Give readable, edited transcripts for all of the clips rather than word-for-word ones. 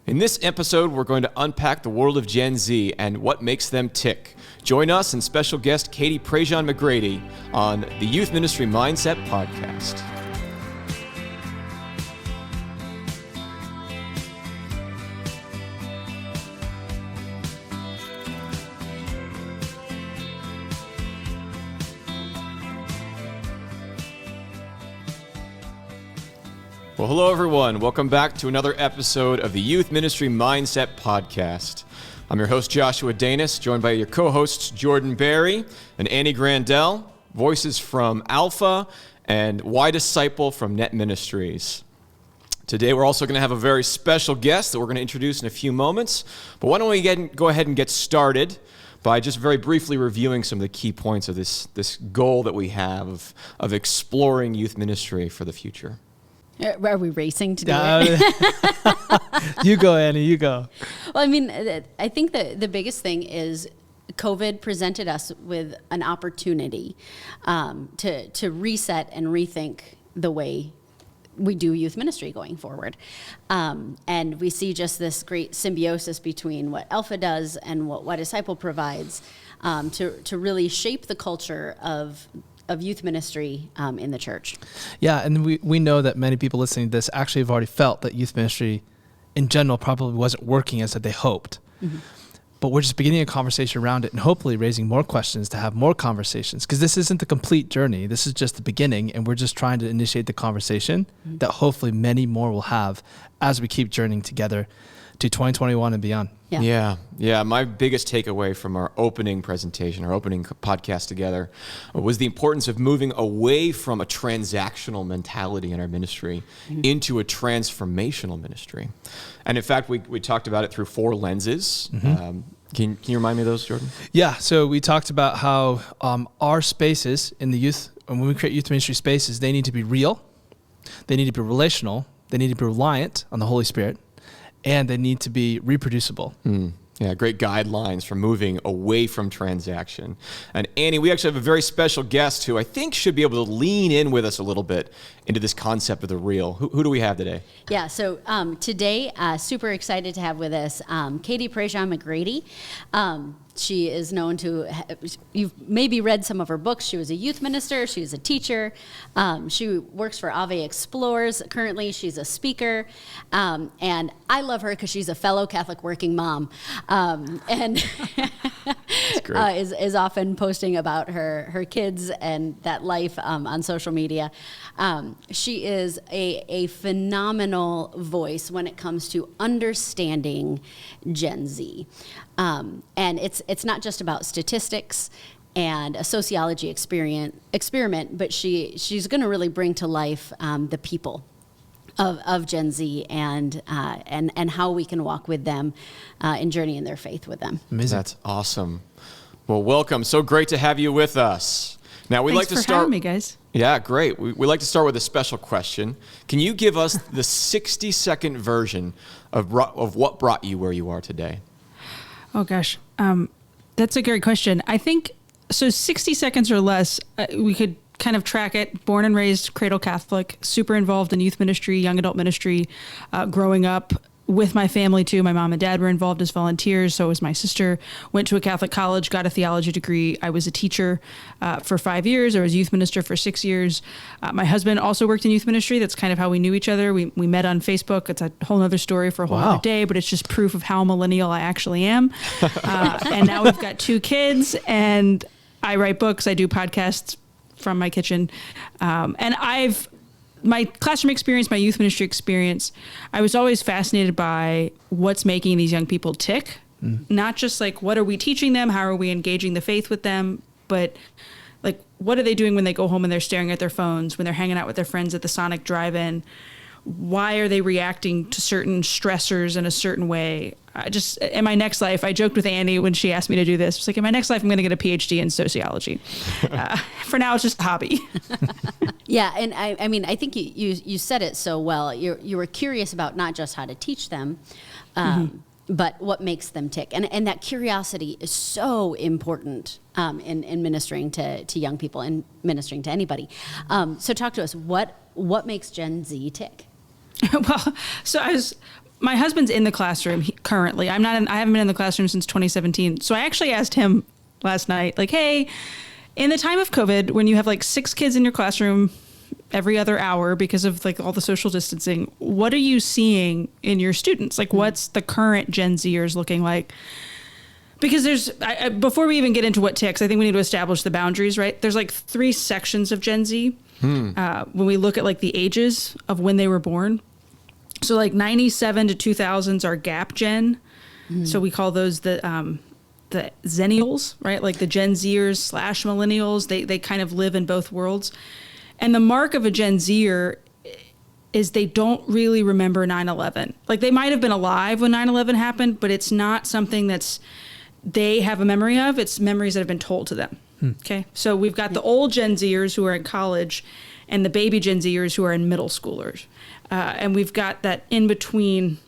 In this episode, we're going to unpack the world of Gen Z and what makes them tick. Join us and special guest Prejean McGrady on the Youth Ministry Mindset Podcast. Well, hello, everyone. Welcome back to another episode of the Youth Ministry Mindset Podcast. I'm your host, Joshua Danis, joined by your co-hosts, Jordan Berry and Annie Grandel, voices from Alpha and YDisciple from Net Ministries. Today, we're also going to have a very special guest that we're going to introduce in a few moments. But why don't we go ahead and get started by just very briefly reviewing some of the key points of this goal that we have of exploring youth ministry for the future. Are we racing to do it? You go, Annie, you go. Well, I mean, I think the biggest thing is COVID presented us with an opportunity to reset and rethink the way we do youth ministry going forward. And we see just this great symbiosis between what Alpha does and what YDisciple provides to really shape the culture of youth ministry in the church. Yeah, and we know that many people listening to this actually have already felt that youth ministry in general probably wasn't working as they hoped. Mm-hmm. But we're just beginning a conversation around it and hopefully raising more questions to have more conversations, because this isn't the complete journey. This is just the beginning, and we're just trying to initiate the conversation that hopefully many more will have as we keep journeying together to 2021 and beyond. Yeah. My biggest takeaway from our opening presentation, our opening podcast together, was the importance of moving away from a transactional mentality in our ministry into a transformational ministry. And in fact, we talked about it through 4 lenses. Can you remind me of those, Jordan? Yeah, so we talked about how our spaces in the youth, when we create youth ministry spaces, they need to be real, they need to be relational, they need to be reliant on the Holy Spirit, and they need to be reproducible. Yeah, great guidelines for moving away from transaction. And Annie, we actually have a very special guest who I think should be able to lean in with us a little bit into this concept of the real. Who do we have today? Yeah, so today, super excited to have with us Prejean McGrady. She is known to, you've maybe read some of her books. She was a youth minister. She was a teacher. She works for Ave Explores. Currently, she's a speaker. And I love her because she's a fellow Catholic working mom. And is often posting about her kids and that life on social media. She is a phenomenal voice when it comes to understanding Gen Z. And it's not just about statistics and a sociology experiment, but she's going to really bring to life the people of Gen Z and how we can walk with them and journey in their faith with them. Amazing. That's awesome. Well, welcome. So great to have you with us. Now we'd like to start. Thanks for having me, guys. Yeah, great. We like to start with a special question. Can you give us the 60-second version of what brought you where you are today? Oh, gosh. That's a great question. I think, so 60 seconds or less, we could kind of track it. Born and raised cradle Catholic, super involved in youth ministry, young adult ministry, growing up with my family too. My mom and dad were involved as volunteers. So was my sister. Went to a Catholic college, got a theology degree. I was a teacher for 5 years. I was a youth minister for 6 years. My husband also worked in youth ministry. That's kind of how we knew each other. We met on Facebook. It's a whole other story for a whole other day, but it's just proof of how millennial I actually am. And now we've got 2 kids, and I write books. I do podcasts from my kitchen. And my classroom experience, my youth ministry experience, I was always fascinated by what's making these young people tick. Not just like, what are we teaching them? How are we engaging the faith with them? But like, what are they doing when they go home and they're staring at their phones, when they're hanging out with their friends at the Sonic drive-in? Why are they reacting to certain stressors in a certain way? In my next life, I joked with Annie when she asked me to do this. It's like, in my next life, I'm going to get a PhD in sociology. For now, it's just a hobby. Yeah, and I mean, I think you said it so well. You were curious about not just how to teach them, but what makes them tick. And that curiosity is so important in ministering to young people and ministering to anybody. So talk to us. What makes Gen Z tick? Well, so my husband's in the classroom currently. I haven't been in the classroom since 2017. So I actually asked him last night, like, hey, in the time of COVID, when you have like 6 kids in your classroom every other hour because of like all the social distancing, what are you seeing in your students? Like, what's the current Gen Zers looking like? Because before we even get into what ticks, I think we need to establish the boundaries, right? There's like 3 sections of Gen Z when we look at like the ages of when they were born. So like 97 to 2000s are gap gen. So we call those the Zennials, right? Like the Gen Zers / millennials. They kind of live in both worlds. And the mark of a Gen Zer is they don't really remember 9/11. Like they might have been alive when 9/11 happened, but it's not something they have a memory of. It's memories that have been told to them. Okay. So we've got the old Gen Zers who are in college and the baby Gen Zers who are in middle schoolers. And we've got that in between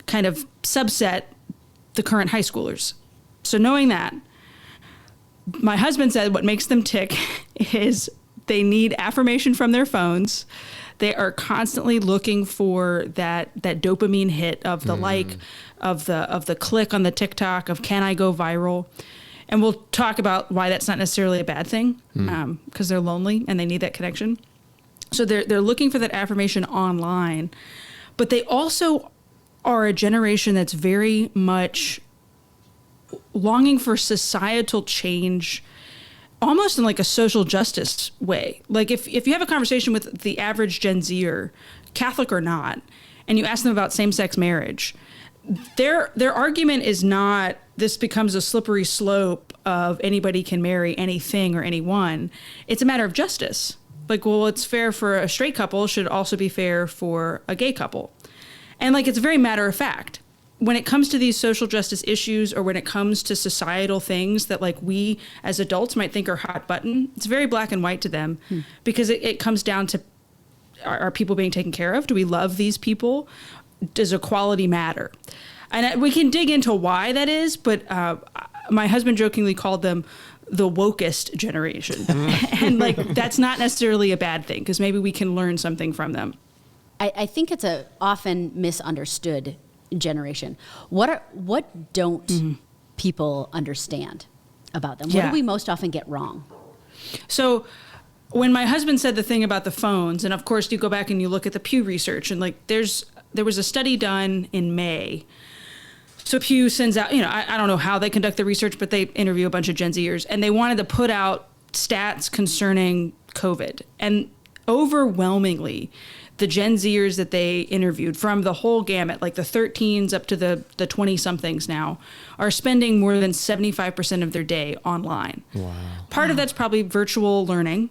kind of subset, the current high schoolers. So knowing that, my husband said what makes them tick is they need affirmation from their phones. They are constantly looking for that dopamine hit of the like, of the click on the TikTok, of can I go viral? And we'll talk about why that's not necessarily a bad thing, because they're lonely and they need that connection. So they're looking for that affirmation online, but they also are a generation that's very much longing for societal change, almost in like a social justice way. Like if you have a conversation with the average Gen Zer, Catholic or not, and you ask them about same-sex marriage, their argument is not this becomes a slippery slope of anybody can marry anything or anyone. It's a matter of justice. Like, well, it's fair for a straight couple should also be fair for a gay couple. And like, it's very matter of fact. When it comes to these social justice issues or when it comes to societal things that like we as adults might think are hot button, it's very black and white to them because it comes down to are people being taken care of? Do we love these people? Does equality matter? And we can dig into why that is, but my husband jokingly called them the wokest generation. And like, that's not necessarily a bad thing because maybe we can learn something from them. I think it's a often misunderstood generation. What don't people understand about them? What do we most often get wrong? So when my husband said the thing about the phones, and of course you go back and you look at the Pew research, and like there was a study done in May. So Pew sends out, I don't know how they conduct the research, but they interview a bunch of Gen Zers, and they wanted to put out stats concerning COVID. And overwhelmingly, the Gen Zers that they interviewed from the whole gamut, like the 13s up to the 20-somethings now, are spending more than 75% of their day online. Wow. Part of that's probably virtual learning.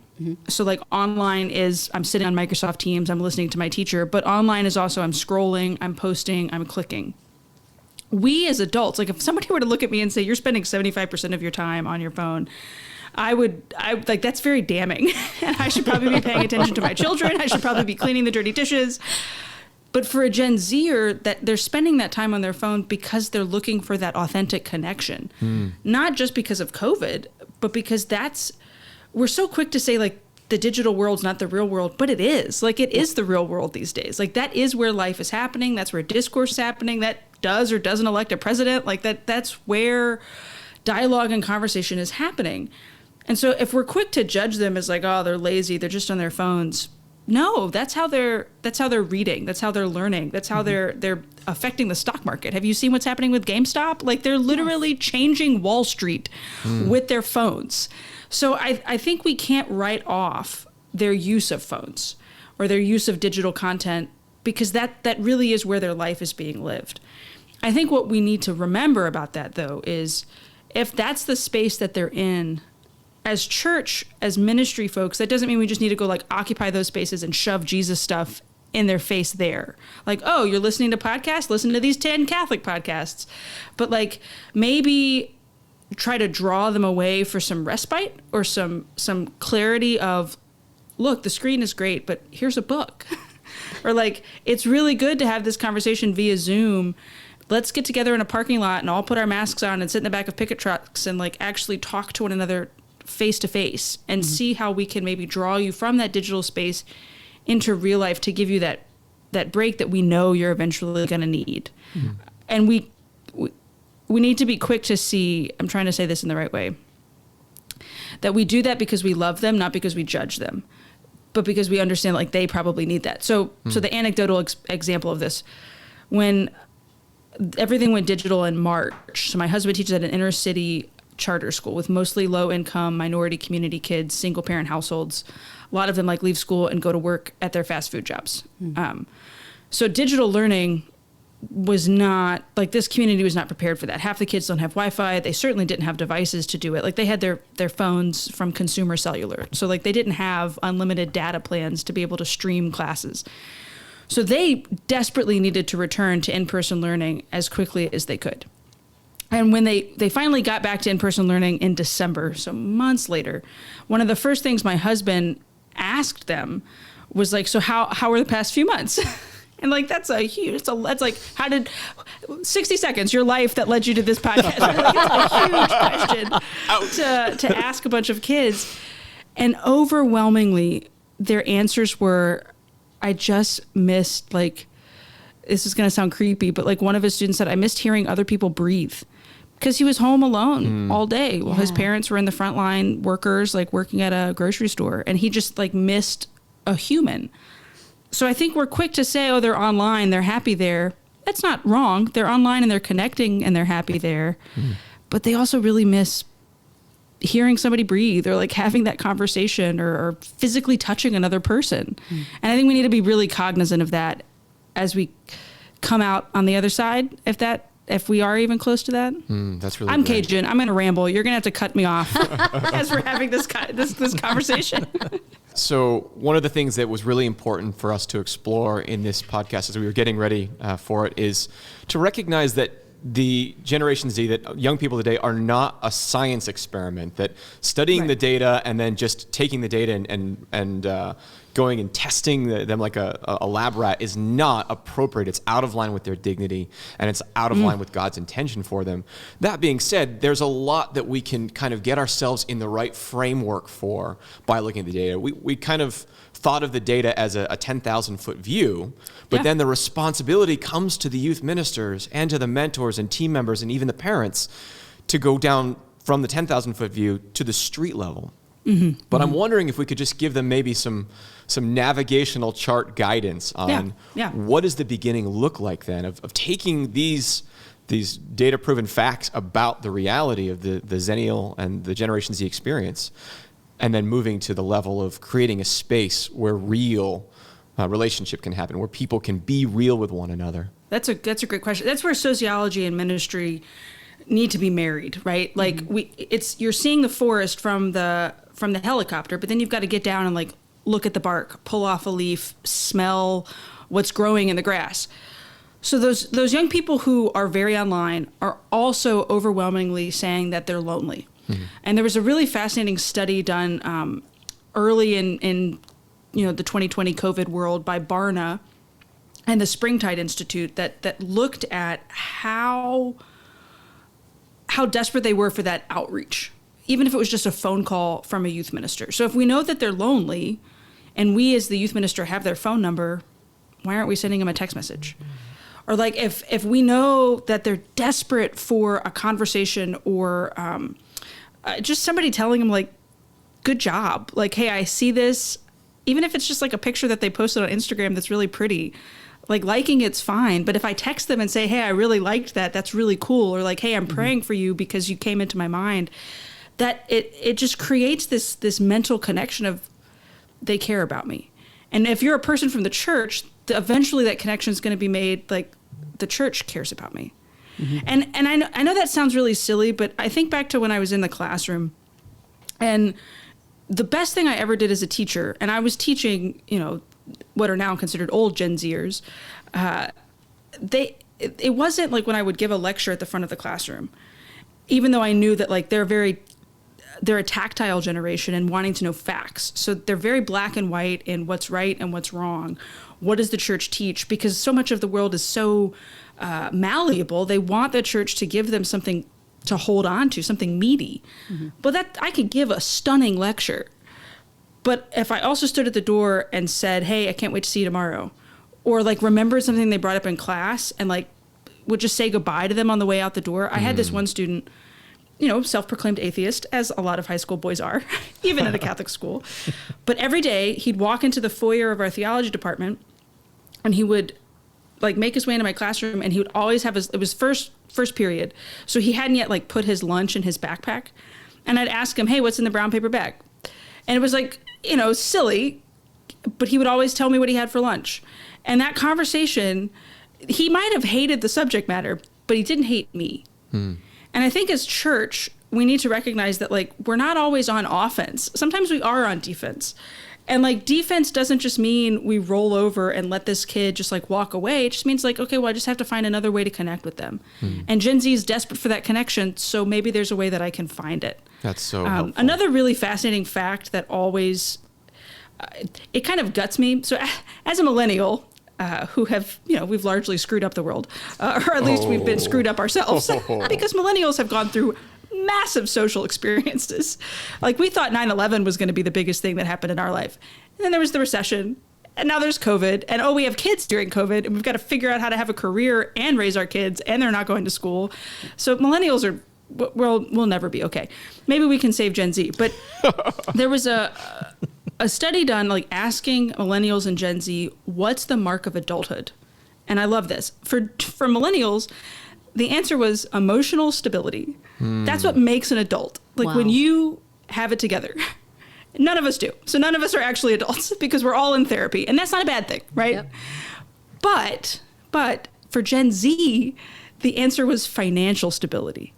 So like online is I'm sitting on Microsoft Teams, I'm listening to my teacher, but online is also I'm scrolling, I'm posting, I'm clicking. We as adults, like if somebody were to look at me and say, you're spending 75% of your time on your phone, I like, that's very damning. And I should probably be paying attention to my children. I should probably be cleaning the dirty dishes. But for a Gen Zer, that they're spending that time on their phone because they're looking for that authentic connection. Not just because of COVID, but because we're so quick to say like the digital world's not the real world, but it is. Like it is the real world these days. Like that is where life is happening. That's where discourse is happening. That does or doesn't elect a president. Like that's where dialogue and conversation is happening. And so if we're quick to judge them as like, oh, they're lazy, they're just on their phones. No, that's how they're reading. That's how they're learning. That's how they're affecting the stock market. Have you seen what's happening with GameStop? Like they're literally changing Wall Street with their phones. So I think we can't write off their use of phones or their use of digital content because that really is where their life is being lived. I think what we need to remember about that, though, is if that's the space that they're in, as church, as ministry folks, that doesn't mean we just need to go like occupy those spaces and shove Jesus stuff in their face there. Like, oh, you're listening to podcasts? Listen to these 10 Catholic podcasts. But like maybe try to draw them away for some respite or some clarity of, look, the screen is great, but here's a book. Or like, it's really good to have this conversation via Zoom. Let's get together in a parking lot and all put our masks on and sit in the back of picket trucks and like actually talk to one another face to face and see how we can maybe draw you from that digital space into real life to give you that break that we know you're eventually going to need. And we need to be quick to see, I'm trying to say this in the right way, that we do that because we love them, not because we judge them, but because we understand like they probably need that. So the anecdotal example of this, when everything went digital in March, so my husband teaches at an inner city charter school with mostly low income minority community kids, single parent households. A lot of them like leave school and go to work at their fast food jobs. So digital learning was not, like this community was not prepared for that. Half the kids don't have Wi-Fi. They certainly didn't have devices to do it. Like they had their phones from consumer cellular. So like they didn't have unlimited data plans to be able to stream classes. So they desperately needed to return to in-person learning as quickly as they could. And when they finally got back to in-person learning in December, so months later, one of the first things my husband asked them was like, so how were the past few months? And like, that's like, how did 60 seconds, your life that led you to this podcast? Like, it's a huge question to ask a bunch of kids. And overwhelmingly, their answers were, I just missed, like, this is going to sound creepy, but like one of his students said, I missed hearing other people breathe because he was home alone all day. Well, his parents were in the frontline workers, like working at a grocery store, and he just like missed a human. So I think we're quick to say, oh, they're online, they're happy there. That's not wrong. They're online and they're connecting and they're happy there. But they also really miss hearing somebody breathe or like having that conversation or physically touching another person. And I think we need to be really cognizant of that as we come out on the other side, if we are even close to that. That's really I'm great. Cajun. I'm going to ramble. You're going to have to cut me off as we're having this conversation. So one of the things that was really important for us to explore in this podcast as we were getting ready for it is to recognize that the Generation Z, that young people today are not a science experiment, that studying the data and then just taking the data and going and testing them like a lab rat is not appropriate. It's out of line with their dignity, and it's out of line with God's intention for them. That being said, there's a lot that we can kind of get ourselves in the right framework for by looking at the data. We kind of thought of the data as a 10,000-foot view, but then the responsibility comes to the youth ministers and to the mentors and team members and even the parents to go down from the 10,000-foot view to the street level. But I'm wondering if we could just give them maybe some navigational chart guidance on what does the beginning look like then of taking these data-proven facts about the reality of the Zennial and the Generation Z experience, and then moving to the level of creating a space where real relationship can happen, where people can be real with one another. That's a great question. That's where sociology and ministry need to be married, right? Like you're seeing the forest from the helicopter, but then you've got to get down and like look at the bark, pull off a leaf, smell what's growing in the grass. So those young people who are very online are also overwhelmingly saying that they're lonely. And there was a really fascinating study done early in the 2020 COVID world by Barna and the Springtide Institute that looked at how desperate they were for that outreach, even if it was just a phone call from a youth minister. So if we know that they're lonely and we as the youth minister have their phone number, why aren't we sending them a text message? Or like if we know that they're desperate for a conversation or just somebody telling them like, good job. Like, hey, I see this, even if it's just like a picture that they posted on Instagram that's really pretty, like liking it's fine. But if I text them and say, hey, I really liked that, that's really cool. Or like, hey, I'm praying for you because you came into my mind, that it just creates this mental connection of they care about me. And if you're a person from the church, eventually that connection is going to be made, like the church cares about me. And I know that sounds really silly, but I think back to when I was in the classroom, and the best thing I ever did as a teacher, and I was teaching, what are now considered old Gen Zers, it wasn't like when I would give a lecture at the front of the classroom, even though I knew that like they're a tactile generation and wanting to know facts. So they're very black and white in what's right and what's wrong. What does the church teach? Because so much of the world is so malleable. They want the church to give them something to hold on to, something meaty. But that I could give a stunning lecture. But if I also stood at the door and said, hey, I can't wait to see you tomorrow, or like remembered something they brought up in class and like would just say goodbye to them on the way out the door. I had this one student, you know, self-proclaimed atheist, as a lot of high school boys are, even at a Catholic school. But every day he'd walk into the foyer of our theology department and he would like make his way into my classroom, and he would always have it was first period. So he hadn't yet like put his lunch in his backpack. And I'd ask him, hey, what's in the brown paper bag? And it was like, you know, silly, but he would always tell me what he had for lunch. And that conversation, he might have hated the subject matter, but he didn't hate me. And I think as church, we need to recognize that like we're not always on offense. Sometimes we are on defense. And like defense doesn't just mean we roll over and let this kid just like walk away. It just means like, okay, well, I just have to find another way to connect with them. And Gen Z is desperate for that connection. So maybe there's a way that I can find it. That's so helpful. Another really fascinating fact that always, it kind of guts me. So as a millennial, who have, you know, we've largely screwed up the world, or at least we've been screwed up ourselves because millennials have gone through massive social experiences. Like we thought 9/11 was going to be the biggest thing that happened in our life. And then there was the recession, and now there's COVID, and we have kids during COVID, and we've got to figure out how to have a career and raise our kids, and they're not going to school. So millennials are, we'll never be okay. Maybe we can save Gen Z. But there was a study done like asking millennials and Gen Z, what's the mark of adulthood? And I love this. For millennials, the answer was emotional stability. That's what makes an adult. Like when you have it together. None of us do. So none of us are actually adults because we're all in therapy. And that's not a bad thing, right? Yep. But for Gen Z, the answer was financial stability,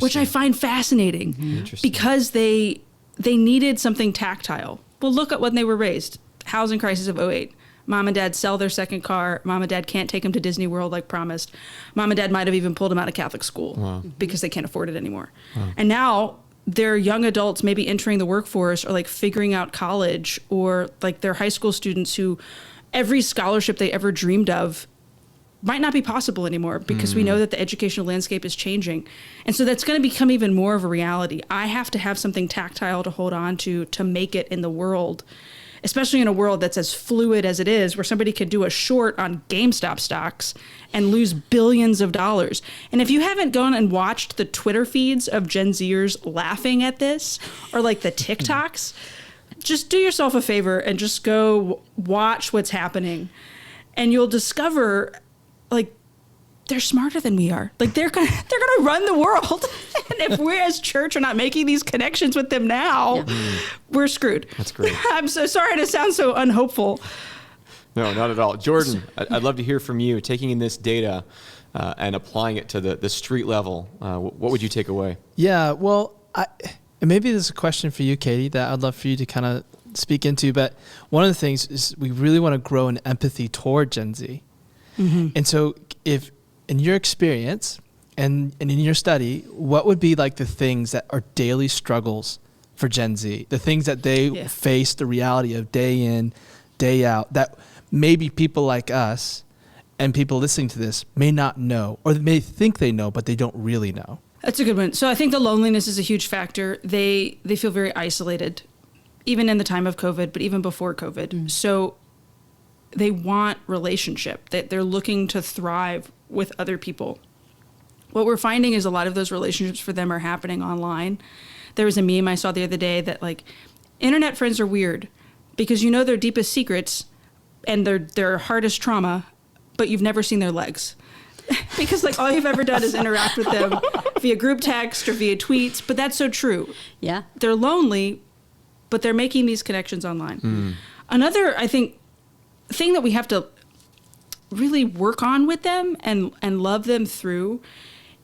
which I find fascinating because they needed something tactile. Well, look at when they were raised. Housing crisis of 2008. Mom and dad sell their second car. Mom and dad can't take them to Disney World like promised. Mom and dad might have even pulled them out of Catholic school because they can't afford it anymore. And now they're young adults maybe entering the workforce or like figuring out college, or like they're high school students who every scholarship they ever dreamed of might not be possible anymore because we know that the educational landscape is changing. And so that's going to become even more of a reality. I have to have something tactile to hold on to make it in the world, especially in a world that's as fluid as it is, where somebody could do a short on GameStop stocks and lose billions of dollars. And if you haven't gone and watched the Twitter feeds of Gen Zers laughing at this, or like the TikToks, just do yourself a favor and just go watch what's happening. And you'll discover, like, they're smarter than we are. Like they're gonna run the world. And if we as church are not making these connections with them now, we're screwed. That's great. I'm so sorry to sound so unhopeful. No, not at all. Jordan, I'd love to hear from you, taking in this data and applying it to the street level. What would you take away? Yeah, well, and maybe this is a question for you, Katie, that I'd love for you to kind of speak into. But one of the things is we really want to grow an empathy toward Gen Z. And so if in your experience and in your study, what would be like the things that are daily struggles for Gen Z, the things that they face the reality of day in, day out, that maybe people like us and people listening to this may not know, or may think they know, but they don't really know? That's a good one. So I think the loneliness is a huge factor. They feel very isolated, even in the time of COVID, but even before COVID. So they want relationship, that they're looking to thrive with other people. What we're finding is a lot of those relationships for them are happening online. There was a meme I saw the other day that like, internet friends are weird because you know their deepest secrets and their hardest trauma, but you've never seen their legs. Because like all you've ever done is interact with them via group text or via tweets, but that's so true. Yeah. They're lonely, but they're making these connections online. Another, I think, thing that we have to really work on with them and love them through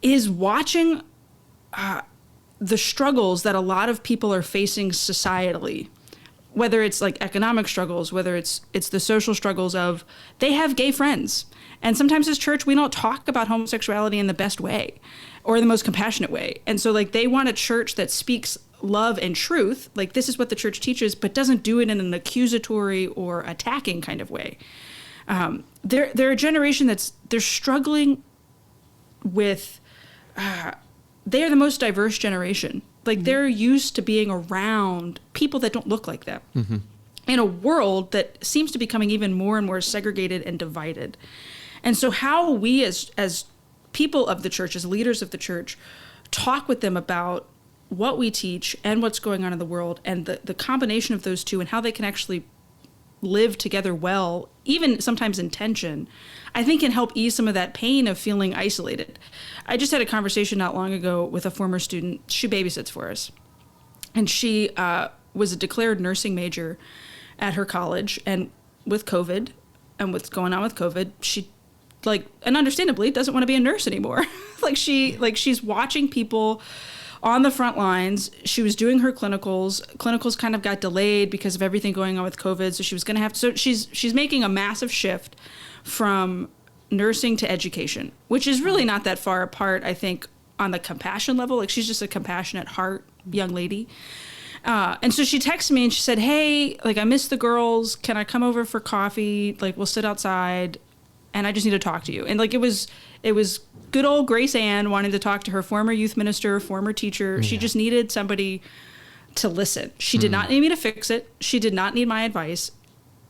is watching the struggles that a lot of people are facing societally, whether it's like economic struggles, whether it's the social struggles of they have gay friends. And sometimes as church, we don't talk about homosexuality in the best way or the most compassionate way. And so like they want a church that speaks love and truth, like this is what the church teaches, but doesn't do it in an accusatory or attacking kind of way. They're a generation they're struggling with, they're the most diverse generation. Like they're used to being around people that don't look like them. in a world that seems to be becoming even more and more segregated and divided. And so how we as people of the church, as leaders of the church, talk with them about what we teach and what's going on in the world, and the combination of those two and how they can actually live together well, even sometimes in tension, I think can help ease some of that pain of feeling isolated. I just had a conversation not long ago with a former student. She babysits for us. And she was a declared nursing major at her college. And with COVID and what's going on with COVID, she, like, and understandably doesn't want to be a nurse anymore. She's watching people on the front lines. She was doing her clinicals. Clinicals kind of got delayed because of everything going on with COVID. So she was going to have to, so she's making a massive shift from nursing to education, which is really not that far apart, I think, on the compassion level. Like, she's just a compassionate heart young lady. And so she texted me and she said, hey, like, I miss the girls. Can I come over for coffee? Like, we'll sit outside and I just need to talk to you. And like, it was good old Grace Ann wanting to talk to her former youth minister, former teacher. She just needed somebody to listen. She did not need me to fix it. She did not need my advice.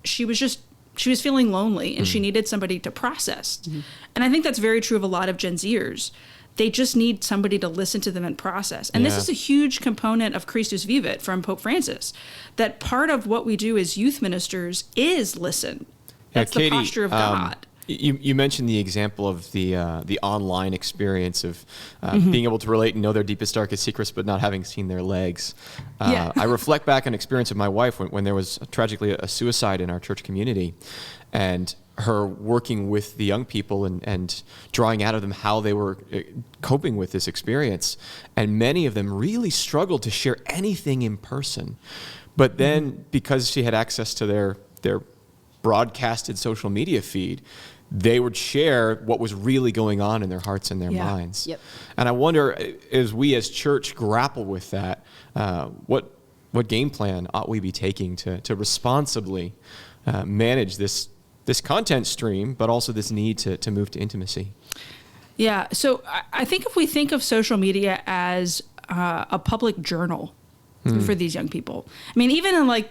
She was feeling lonely and she needed somebody to process. And I think that's very true of a lot of Gen Zers. They just need somebody to listen to them and process. And this is a huge component of Christus Vivit from Pope Francis, that part of what we do as youth ministers is listen. That's Katie, the posture of God. You mentioned the example of the online experience of being able to relate and know their deepest, darkest secrets, but not having seen their legs. I reflect back on an experience of my wife when there was tragically a suicide in our church community, and her working with the young people and drawing out of them how they were coping with this experience. And many of them really struggled to share anything in person. But then because she had access to their broadcasted social media feed, they would share what was really going on in their hearts and their minds. Yep. And I wonder, as we as church grapple with that, what game plan ought we be taking to responsibly manage this content stream, but also this need to move to intimacy? Yeah. So I think if we think of social media as a public journal for these young people, I mean, even in, like,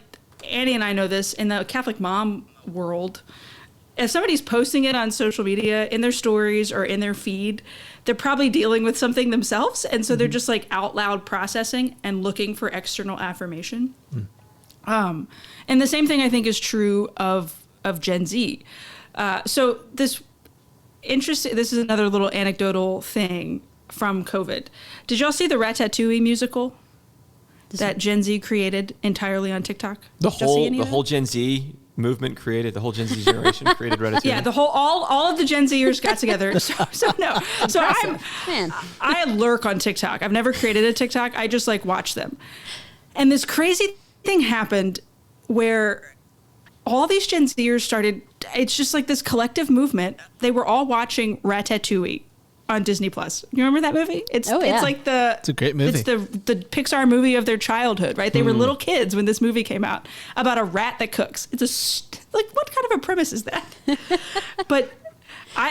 Annie and I know this, in the Catholic mom world, if somebody's posting it on social media in their stories or in their feed, they're probably dealing with something themselves. And so they're just like out loud processing and looking for external affirmation. And the same thing I think is true of Gen Z. So this is another little anecdotal thing from COVID. Did y'all see the Ratatouille musical that Gen Z created entirely on TikTok? The whole Gen Z movement created, the whole Gen Z generation created Ratatouille. Yeah, all of the Gen Zers got together. I lurk on TikTok. I've never created a TikTok. I just like watch them. And this crazy thing happened where all these Gen Zers started, it's just like this collective movement. They were all watching Ratatouille on Disney Plus. You remember that movie? It's like it's a great movie. It's the Pixar movie of their childhood, right? They were little kids when this movie came out about a rat that cooks. It's like, what kind of a premise is that? But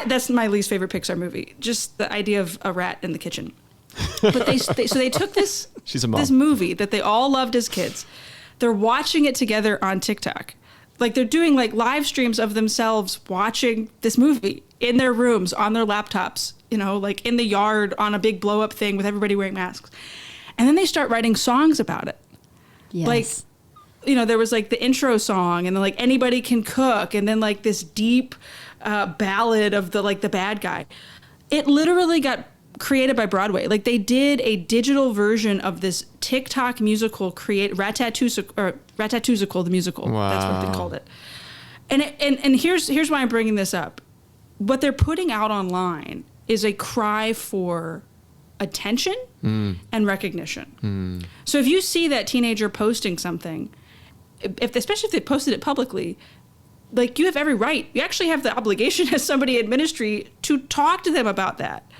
that's my least favorite Pixar movie. Just the idea of a rat in the kitchen. But they took this movie that they all loved as kids. They're watching it together on TikTok. Like, they're doing like live streams of themselves watching this movie in their rooms, on their laptops, you know, like in the yard on a big blow up thing with everybody wearing masks. And then they start writing songs about it. Yes. Like, you know, there was like the intro song, and then like Anybody Can Cook, and then like this deep ballad of the bad guy. It literally got created by Broadway. Like, they did a digital version of this TikTok musical, Ratatouille the musical. Wow. That's what they called it. And here's why I'm bringing this up. What they're putting out online is a cry for attention and recognition. So if you see that teenager posting something, especially if they posted it publicly, like, you have every right. You actually have the obligation as somebody in ministry to talk to them about that,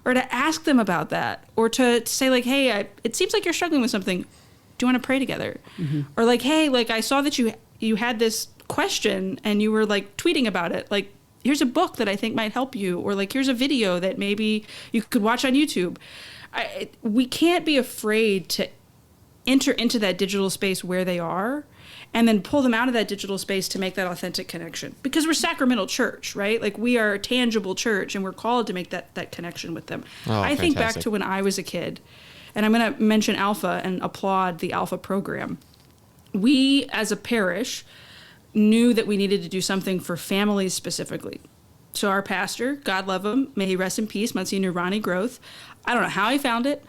or to ask them about that, or to say like, hey, it seems like you're struggling with something. Do you want to pray together? Or like, hey, like, I saw that you had this question and you were like tweeting about it. Like, here's a book that I think might help you, or like, here's a video that maybe you could watch on YouTube. We can't be afraid to enter into that digital space where they are and then pull them out of that digital space to make that authentic connection. Because we're sacramental church, right? Like we are a tangible church, and we're called to make that connection with them. I think back to when I was a kid, and I'm going to mention Alpha and applaud the Alpha program. We, as a parish, knew that we needed to do something for families specifically. So our pastor, God love him, may he rest in peace, Monsignor Ronnie Groth, I don't know how he found it,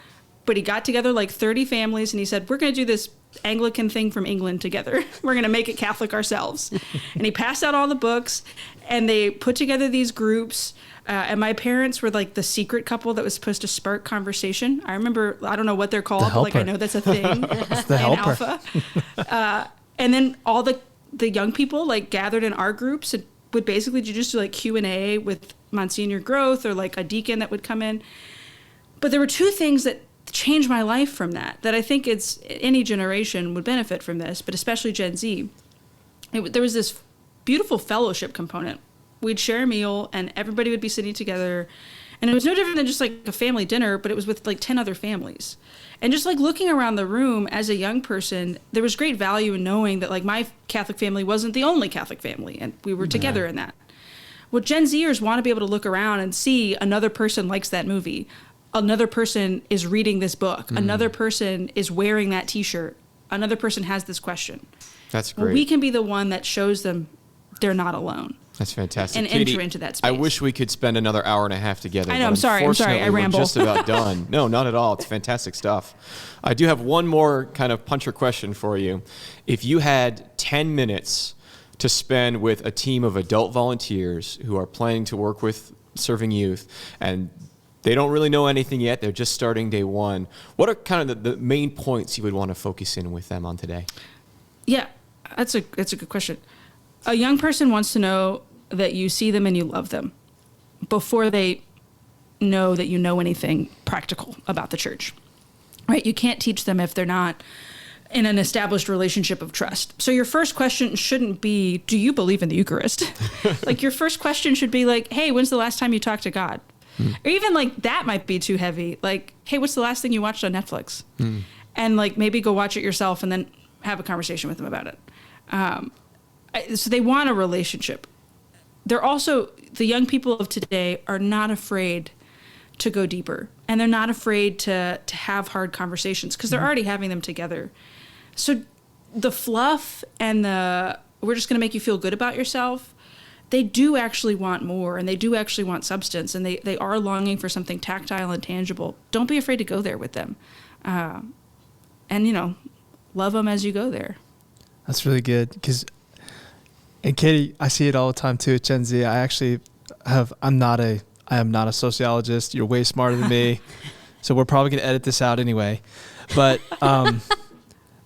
but he got together like 30 families and he said, we're going to do this Anglican thing from England together. We're going to make it Catholic ourselves. And he passed out all the books, and they put together these groups. And my parents were like the secret couple that was supposed to spark conversation. I remember, I don't know what they're called, but like I know that's a thing. It's the helper. Alpha. And then all the young people like gathered in our groups and would basically just do like Q&A with Monsignor Groth or like a deacon that would come in. But there were two things that changed my life from that I think it's any generation would benefit from this, but especially Gen Z. There was this beautiful fellowship component. We'd share a meal and everybody would be sitting together, and it was no different than just like a family dinner, but it was with like 10 other families. And just like looking around the room as a young person, there was great value in knowing that like my Catholic family wasn't the only Catholic family, and we were together in that. What Gen Zers want to be able to look around and see another person likes that movie, another person is reading this book, another person is wearing that t-shirt, another person has this question. That's great. Well, we can be the one that shows them they're not alone. That's fantastic. And Katie, enter into that space. I wish we could spend another hour and a half together. I know, but I'm sorry, I ramble. We're just about done. No, not at all. It's fantastic stuff. I do have one more kind of puncher question for you. If you had 10 minutes to spend with a team of adult volunteers who are planning to work with serving youth, and they don't really know anything yet, they're just starting day one, what are kind of the main points you would want to focus in with them on today? Yeah, that's a good question. A young person wants to know that you see them and you love them before they know that you know anything practical about the church, right? You can't teach them if they're not in an established relationship of trust. So your first question shouldn't be, do you believe in the Eucharist? Like your first question should be like, hey, when's the last time you talked to God? Or even like that might be too heavy. Like, hey, what's the last thing you watched on Netflix? And like maybe go watch it yourself and then have a conversation with them about it. So they want a relationship. They're also, the young people of today are not afraid to go deeper, and they're not afraid to have hard conversations because they're already having them together. So the fluff and we're just going to make you feel good about yourself, they do actually want more, and they do actually want substance, and they are longing for something tactile and tangible. Don't be afraid to go there with them. And, love them as you go there. That's really good. And Katie, I see it all the time too at Gen Z. I am not a sociologist. You're way smarter than me. So we're probably going to edit this out anyway. But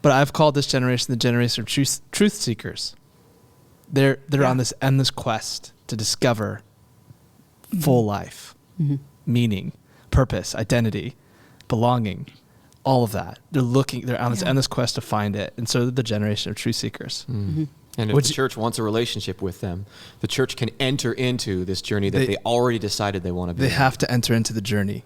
I've called this generation the generation of truth seekers. They're on this endless quest to discover full life, meaning, purpose, identity, belonging, all of that. They're on this endless quest to find it. And so they're the generation of truth seekers. And if the church wants a relationship with them, the church can enter into this journey that they already decided they want to be. They have to enter into the journey.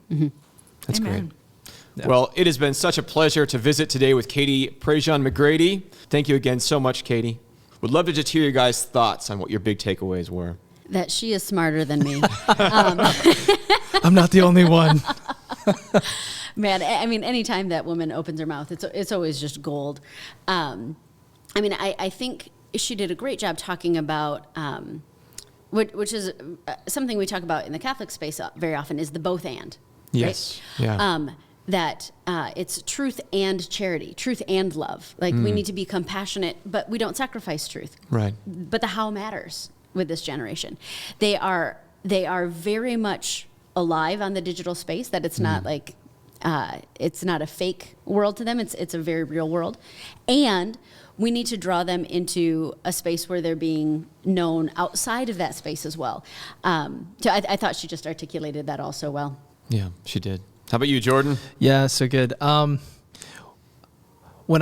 That's Amen. great. Yeah. Well, it has been such a pleasure to visit today with Katie Prejean McGrady. Thank you again so much, Katie. Would love to just hear your guys' thoughts on what your big takeaways were. That she is smarter than me. I'm not the only one. Man, I mean, anytime that woman opens her mouth, it's always just gold. I think she did a great job talking about, which is something we talk about in the Catholic space very often, is the both and. Yes. Right? Yeah. That it's truth and charity, truth and love. Like we need to be compassionate, but we don't sacrifice truth. Right. But the how matters with this generation. They are very much alive on the digital space, that it's not like, it's not a fake world to them. It's a very real world. And we need to draw them into a space where they're being known outside of that space as well. So I thought she just articulated that all so well. Yeah, she did. How about you, Jordan? Yeah, so good. When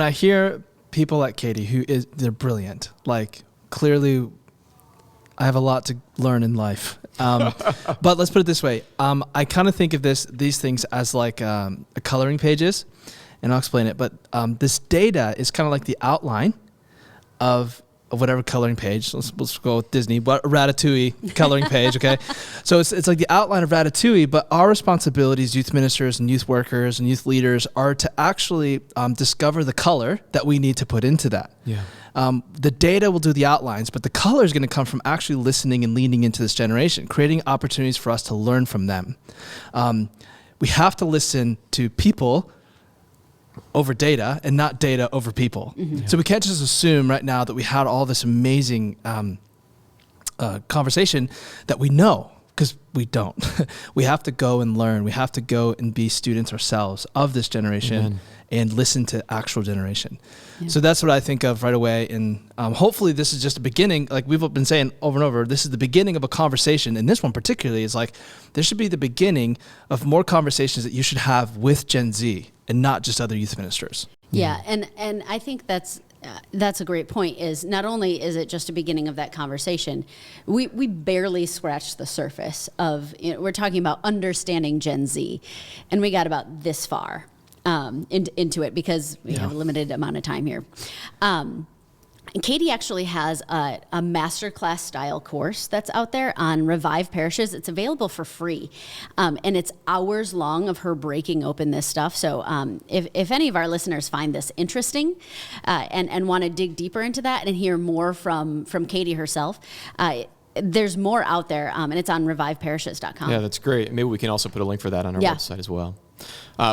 I hear people like Katie, they're brilliant. Like, clearly, I have a lot to learn in life. But let's put it this way. I kind of think of these things as like coloring pages, and I'll explain it. But this data is kind of like the outline of whatever coloring page. Let's go with Disney, but Ratatouille coloring page, okay? So it's like the outline of Ratatouille, but our responsibilities, youth ministers and youth workers and youth leaders, are to actually discover the color that we need to put into that. Yeah. The data will do the outlines, but the color is going to come from actually listening and leaning into this generation, creating opportunities for us to learn from them. We have to listen to people over data and not data over people. Mm-hmm. So we can't just assume right now that we had all this amazing conversation that we know, because we don't. We have to go and learn. We have to go and be students ourselves of this generation. Amen. And listen to actual generation. Yeah. So that's what I think of right away. And hopefully this is just a beginning. Like we've been saying over and over, this is the beginning of a conversation. And this one particularly is like, this should be the beginning of more conversations that you should have with Gen Z and not just other youth ministers. Yeah. And I think that's a great point. Is not only is it just a beginning of that conversation, we barely scratched the surface of, we're talking about understanding Gen Z, and we got about this far into it because we have a limited amount of time here. And Katie actually has a masterclass style course that's out there on Revive Parishes. It's available for free. And it's hours long of her breaking open this stuff. So if any of our listeners find this interesting and want to dig deeper into that and hear more from Katie herself, there's more out there, and it's on reviveparishes.com. Yeah, that's great. Maybe we can also put a link for that on our website as well.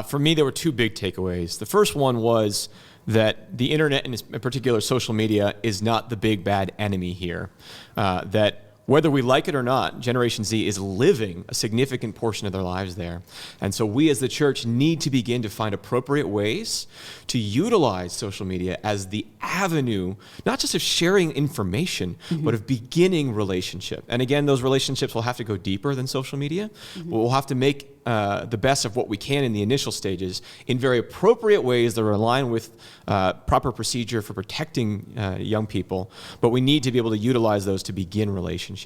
For me, there were two big takeaways. The first one was that the internet, and in particular social media, is not the big bad enemy here. That whether we like it or not, Generation Z is living a significant portion of their lives there. And so we as the church need to begin to find appropriate ways to utilize social media as the avenue, not just of sharing information, but of beginning relationship. And again, those relationships will have to go deeper than social media. We'll have to make the best of what we can in the initial stages in very appropriate ways that are aligned with proper procedure for protecting young people, but we need to be able to utilize those to begin relationships.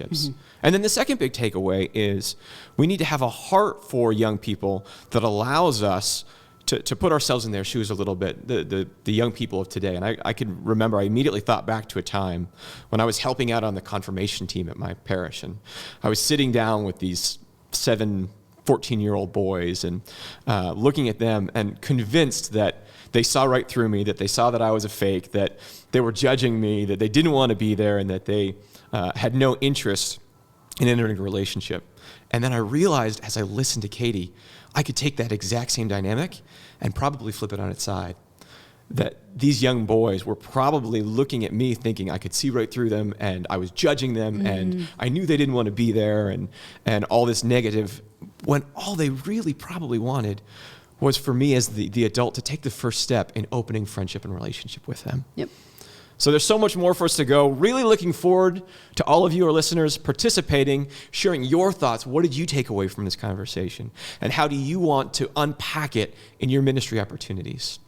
And then the second big takeaway is we need to have a heart for young people that allows us to put ourselves in their shoes a little bit, the young people of today. And I can remember, I immediately thought back to a time when I was helping out on the confirmation team at my parish, and I was sitting down with these 14-year-old boys and looking at them and convinced that they saw right through me, that they saw that I was a fake, that they were judging me, that they didn't want to be there, and that they had no interest in entering a relationship. And then I realized as I listened to Katie, I could take that exact same dynamic and probably flip it on its side. That these young boys were probably looking at me thinking I could see right through them, and I was judging them, and I knew they didn't want to be there, and all this negative, when all they really probably wanted was for me as the adult to take the first step in opening friendship and relationship with them. Yep. So there's so much more for us to go. Really looking forward to all of you, our listeners, participating, sharing your thoughts. What did you take away from this conversation? And how do you want to unpack it in your ministry opportunities?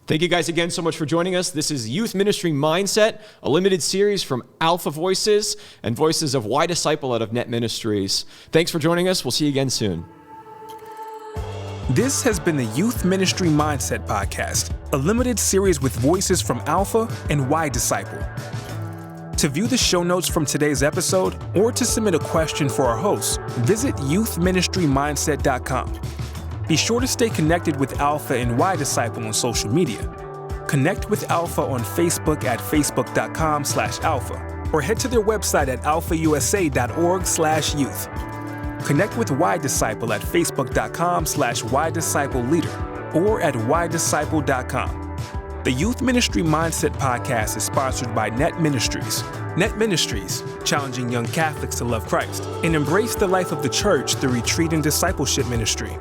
Thank you guys again so much for joining us. This is Youth Ministry Mindset, a limited series from Alpha Voices and Voices of YDisciple out of Net Ministries. Thanks for joining us. We'll see you again soon. This has been the Youth Ministry Mindset Podcast, a limited series with voices from Alpha and YDisciple. To view the show notes from today's episode or to submit a question for our hosts, visit youthministrymindset.com. Be sure to stay connected with Alpha and YDisciple on social media. Connect with Alpha on Facebook at facebook.com/alpha or head to their website at alphausa.org/youth. Connect with YDisciple at facebook.com/YDiscipleLeader or at ydisciple.com. The Youth Ministry Mindset Podcast is sponsored by Net Ministries. Net Ministries, challenging young Catholics to love Christ and embrace the life of the church through retreat and discipleship ministry.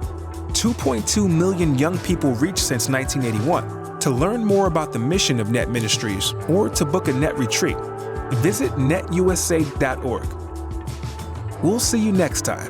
2.2 million young people reached since 1981. To learn more about the mission of Net Ministries or to book a Net retreat, visit netusa.org. We'll see you next time.